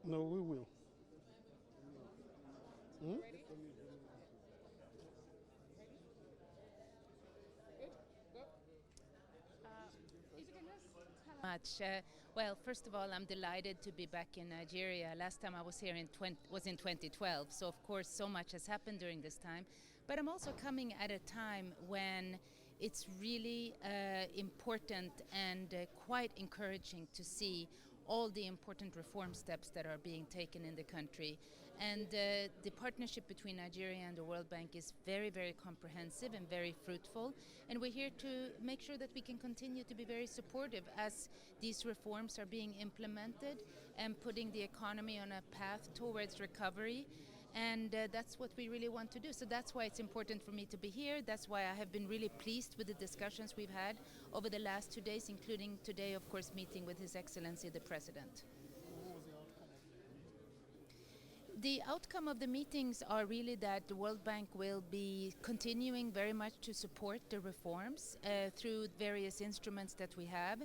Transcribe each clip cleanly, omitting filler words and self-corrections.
No, we will. Hmm? Ready? Good? Go. If you can just tell us. Much. Well, first of all, I'm delighted to be back in Nigeria. Last time I was here was in 2012, so of course so much has happened during this time. But I'm also coming at a time when it's really important and quite encouraging to see all the important reform steps that are being taken in the country. And the partnership between Nigeria and the World Bank is very, very comprehensive and very fruitful. And we're here to make sure that we can continue to be very supportive as these reforms are being implemented and putting the economy on a path towards recovery. And that's what we really want to do. So that's why it's important for me to be here. That's why I have been really pleased with the discussions we've had over the last 2 days, including today, of course, meeting with His Excellency the President. What was the outcome of The outcome of the meetings are really that the World Bank will be continuing very much to support the reforms through various instruments that we have.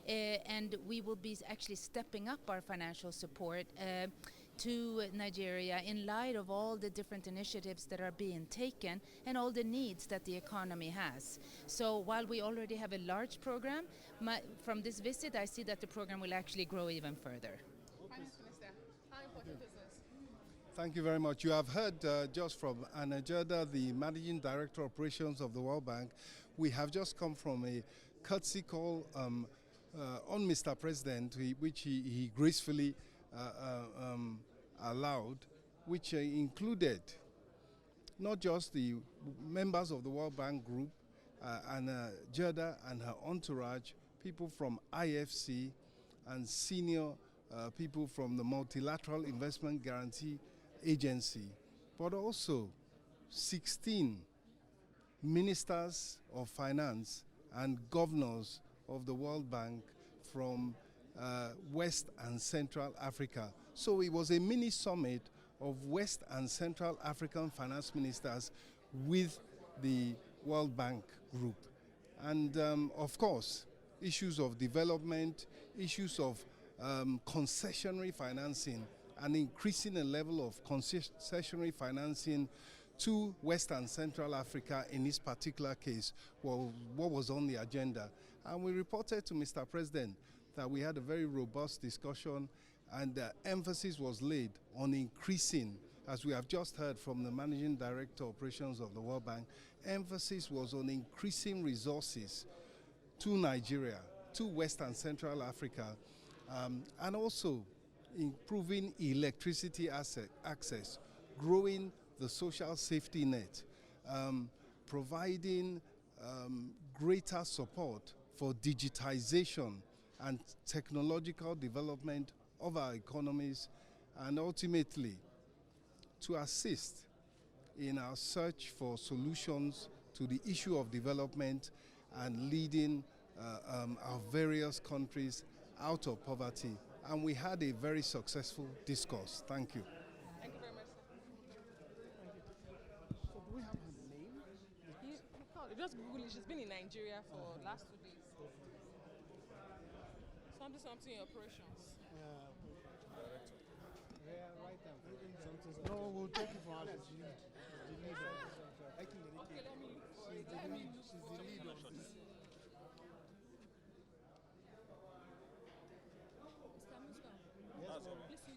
And we will be actually stepping up our financial support to Nigeria in light of all the different initiatives that are being taken and all the needs that the economy has. So while we already have a large program, from this visit I see that the program will actually grow even further. Finance Minister, how important is this? Thank you very much. You have heard just from Anna Bjerde, the Managing Director Operations of the World Bank. We have just come from a courtesy call on Mr. President, which he gracefully allowed, which included not just the members of the World Bank Group, Anna Bjerde and her entourage, people from IFC and senior people from the Multilateral Investment Guarantee Agency, but also 16 ministers of finance and governors of the World Bank from West and Central Africa. So it was a mini summit of West and Central African finance ministers with the World Bank Group. And of course, issues of development, issues of concessionary financing, and increasing the level of concessionary financing to West and Central Africa in this particular case, well, what was on the agenda. And we reported to Mr. President that we had a very robust discussion, and the emphasis was laid on increasing, as we have just heard from the Managing Director Operations of the World Bank, emphasis was on increasing resources to Nigeria, to West and Central Africa, and also improving electricity access, growing the social safety net, providing greater support for digitization and technological development of our economies, and ultimately to assist in our search for solutions to the issue of development and leading our various countries out of poverty. And we had a very successful discourse. Thank you. Thank you very much, sir. So do we have her name? Just Google it. She's been in Nigeria for the last 2 days. Something in operations. Yeah, right now. No, we'll take it from her. She's the lead. Okay, let me look for it. She's the lead on this.